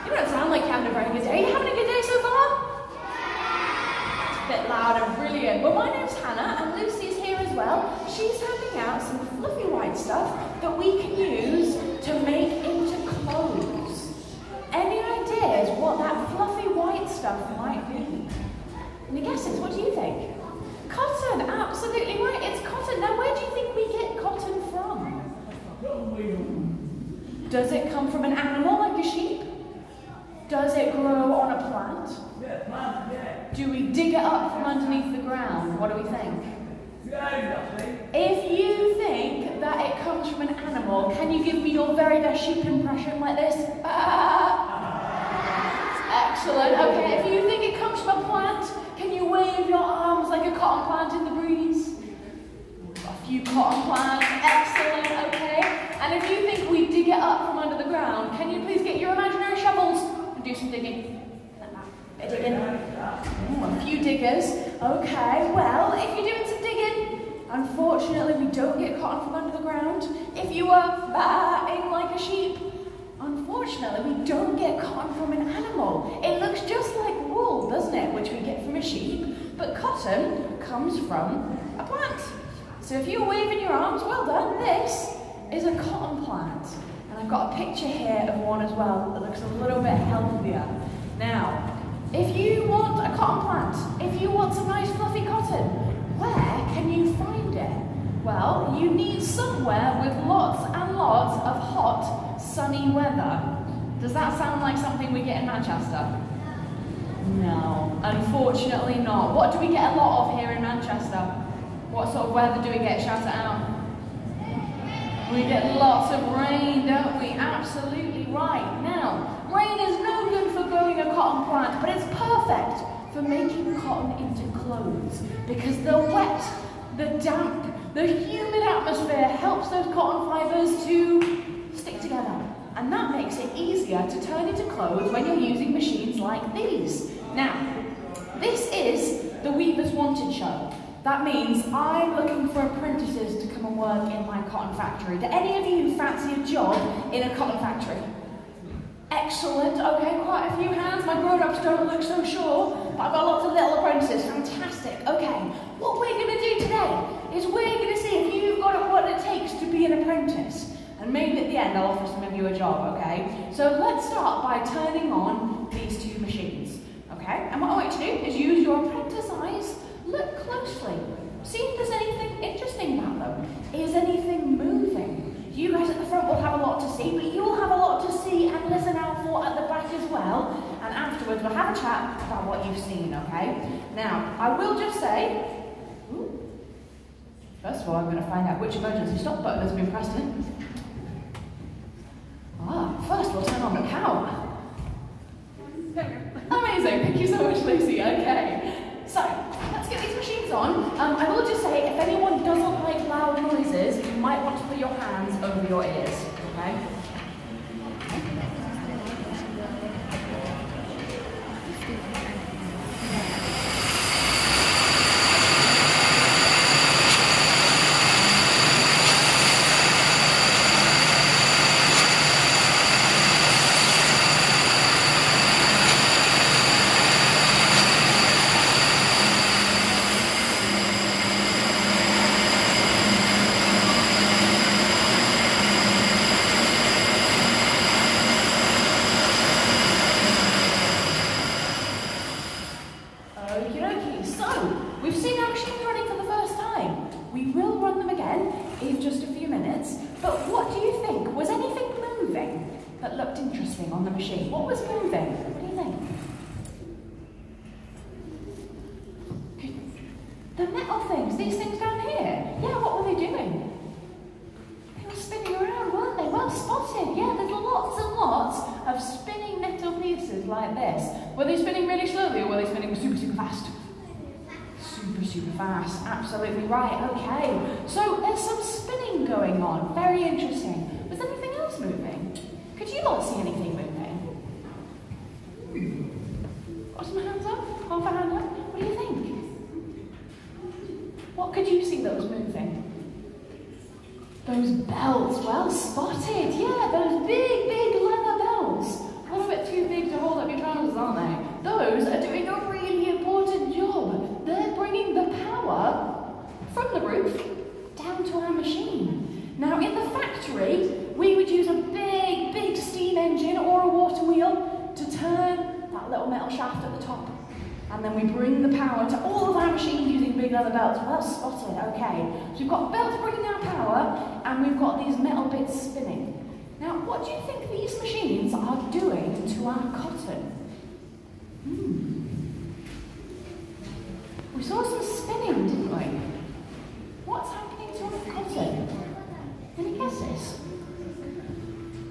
You don't sound like you're having a very good day. Are you having a good day so far? It's a bit loud and brilliant. Well, my name's Hannah and Lucy's here as well. She's handing out some fluffy white stuff that we can use to make into clothes. Any ideas what that fluffy white stuff might be? Any guesses? What do you think? Cotton, absolutely right. It's cotton. Now, where do you think we get cotton from? Does it come from an animal like a sheep? Does it grow on a plant? Yeah, plant, yeah. Do we dig it up from underneath the ground? What do we think? Yeah, If you think that it comes from an animal, can you give me your very best sheep impression like this? Excellent. Okay, if you think it comes from a plant, can you wave your arms like a cotton plant in the breeze? A few cotton plants. Excellent. Okay. And if you think we dig it up from under the ground, can you please get your imaginary shovels and do some digging? A few diggers. Okay, well, if you're doing some digging, unfortunately we don't get cotton from under the ground. If you were batting like a sheep, unfortunately we don't get cotton from an animal. It looks just like wool, doesn't it, which we get from a sheep, but cotton comes from a plant. So if you're waving your arms, well done. This is a cotton plant. And I've got a picture here of one as well that looks a little bit healthier. Now, if you want a cotton plant, if you want some nice fluffy cotton, where can you find it? Well, you need somewhere with lots and lots of hot, sunny weather. Does that sound like something we get in Manchester? No, unfortunately not. What do we get a lot of here in Manchester? What sort of weather do we get? Shout it out. We get lots of rain, don't we? Absolutely right. Now, rain is no good for growing a cotton plant, but it's perfect for making cotton into clothes because the wet, the damp, the humid atmosphere helps those cotton fibers to stick together. And that makes it easier to turn into clothes when you're using machines like these. Now, this is the Weavers Wanted show. That means I'm looking for apprentices to come and work in my cotton factory. Do any of you fancy a job in a cotton factory? Excellent, okay, quite a few hands. My grown-ups don't look so sure, but I've got lots of little apprentices. Fantastic, okay. What we're going to do today is we're going to see if you've got what it takes to be an apprentice. And maybe at the end I'll offer some of you a job, okay? So let's start by turning on these two machines, okay? And what I want you to do is use your apprentice eyes. Look closely. See if there's anything interesting about them. Is anything moving? You guys at the front will have a lot to see, but you'll have a lot to see and listen out for at the back as well. And afterwards, we'll have a chat about what you've seen, okay? Now, I will just say, first of all, I'm going to find out which emergency stop button has been pressed in. First we'll turn on the cow. Amazing, thank you so much, Lucy. Okay, so let's get these machines on. I will just say, if anyone doesn't like loud noises, you might want to put your hands over your ears, okay? On the machine. What was moving? What do you think? The metal things, these things down here. Yeah, what were they doing? They were spinning around, weren't they? Well spotted. Yeah, there's lots and lots of spinning metal pieces like this. Were they spinning really slowly or were they spinning super, super fast? Super, super fast. Absolutely right. Okay. So there's some spinning going on. Very interesting. Was anything else moving? Could you not see anything moving? Got some hands up? Half a hand up? What do you think? What could you see that was moving? Those belts, well spotted, yeah, those big, big and then we bring the power to all of our machines using big leather belts. Well, that's spotted, okay. So we've got belts bringing our power, and we've got these metal bits spinning. Now, what do you think these machines are doing to our cotton? We saw some spinning, didn't we? What's happening to our cotton? Any guesses?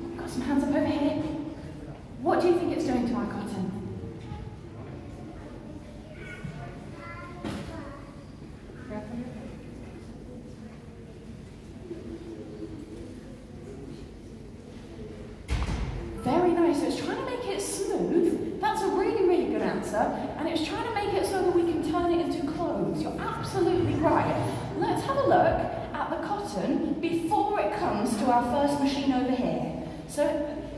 We've got some hands up over here. What do you think it's doing to our cotton? Very nice. So it's trying to make it smooth. That's a really, really good answer. And it's trying to make it so that we can turn it into clothes. You're absolutely right. Let's have a look at the cotton before it comes to our first machine over here. So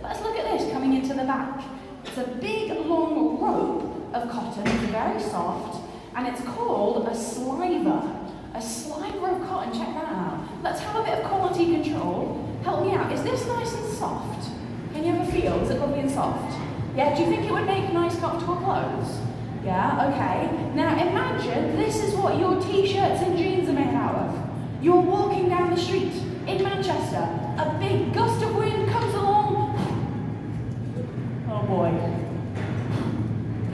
let's look at this coming into the back. It's a big, long rope of cotton. It's very soft. And it's called a sliver. A sliver of cotton. Check that out. Let's have a bit of quality control. Help me out. Is this nice and soft? Can you have a feel? Is it lovely and soft? Yeah, do you think it would make nice, comfortable clothes? Yeah, okay. Now imagine this is what your t-shirts and jeans are made out of. You're walking down the street in Manchester. A big gust of wind comes along. Oh boy.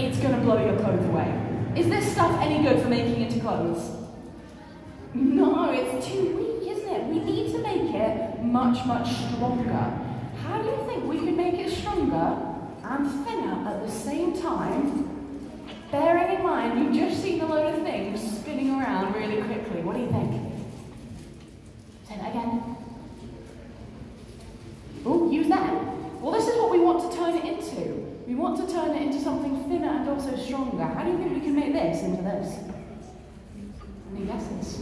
It's going to blow your clothes away. Is this stuff any good for making into clothes? No, it's too weak, isn't it? We need to make it much, much stronger. How do you think we can make it stronger and thinner at the same time? Bearing in mind, you've just seen a load of things spinning around really quickly. What do you think? Say that again. Oh, use them. Well, this is what we want to turn it into. We want to turn it into something thinner and also stronger. How do you think we can make this into this? Any guesses?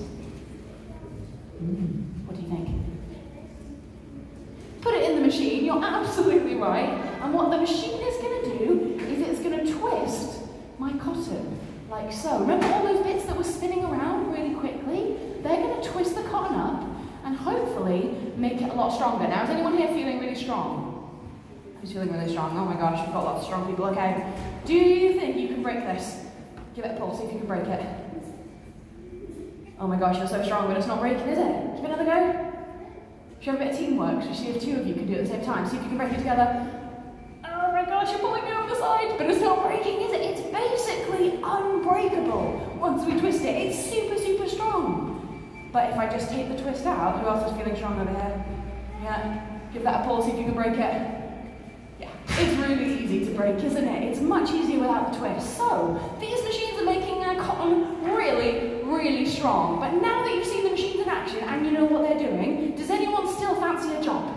What do you think? Put it in the machine, you're absolutely right. And what the machine is going to do is it's going to twist my cotton, like so. Remember all those bits that were spinning around really quickly? They're going to twist the cotton up and hopefully make it a lot stronger. Now, is anyone here feeling really strong? Who's feeling really strong? Oh my gosh, we've got lots of strong people, okay. Do you think you can break this? Give it a pull, see if you can break it. Oh my gosh, you're so strong, but it's not breaking, is it? Give it another go. Show a bit of teamwork, so see if two of you can do it at the same time. See if you can break it together. Oh my gosh, you're pulling me over the side, but it's not breaking, is it? It's basically unbreakable once we twist it. It's super, super strong. But if I just take the twist out, who else is feeling strong over here? Yeah, give that a pull, see if you can break it. Yeah, it's really easy to break, isn't it? It's much easier without the twist. So, these machines are making our cotton really, really strong. But now that you've seen the machines in action and you know what they're doing, does anyone still fancy a job?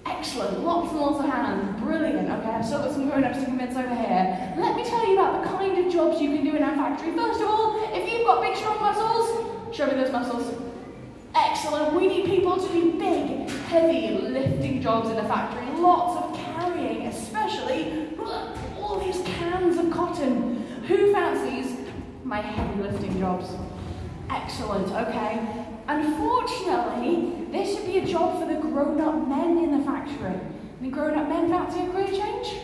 Excellent, lots and lots of hands, brilliant. Okay, I've still got some grown-ups to convince over here. Let me tell you about the kind of jobs you can do in our factory. First of all, if you've got big, strong muscles, show me those muscles. Excellent, we need people to do big, heavy lifting jobs in the factory. Lots of carrying, especially all these cans of cotton. Who fancies my heavy lifting jobs? Excellent, okay. Unfortunately, this should be a job for the grown-up men in the factory. Any grown-up men fancy a career change?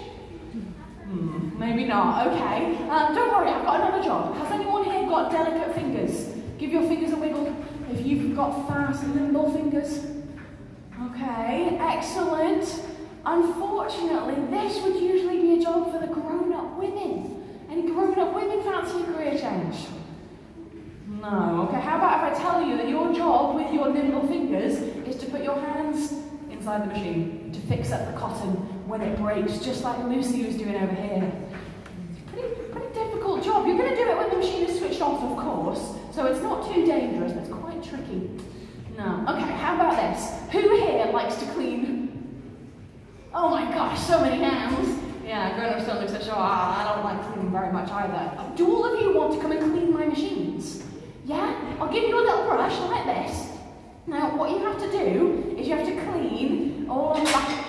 Maybe not, okay. Don't worry, I've got another job. Has anyone here got delicate fingers? Give your fingers a wiggle if you've got fast, nimble fingers. Okay, excellent. Unfortunately, this would usually be a job for the grown-up women. Any grown-up women fancy a career change? No. Okay, how about if I tell you that your job with your nimble fingers is to put your hands inside the machine to fix up the cotton when it breaks, just like Lucy was doing over here. Pretty difficult job. You're going to do it when the machine is switched off, of course, so it's not too dangerous, but it's quite tricky. No. Okay, how about this? Who here likes to clean? Oh my gosh, so many hands. Yeah, grown-ups don't look so sure. I don't like cleaning very much either. Do all of you want to come and clean my machines? Yeah? I'll give you a little brush like this. Now, what you have to do is you have to clean all on the back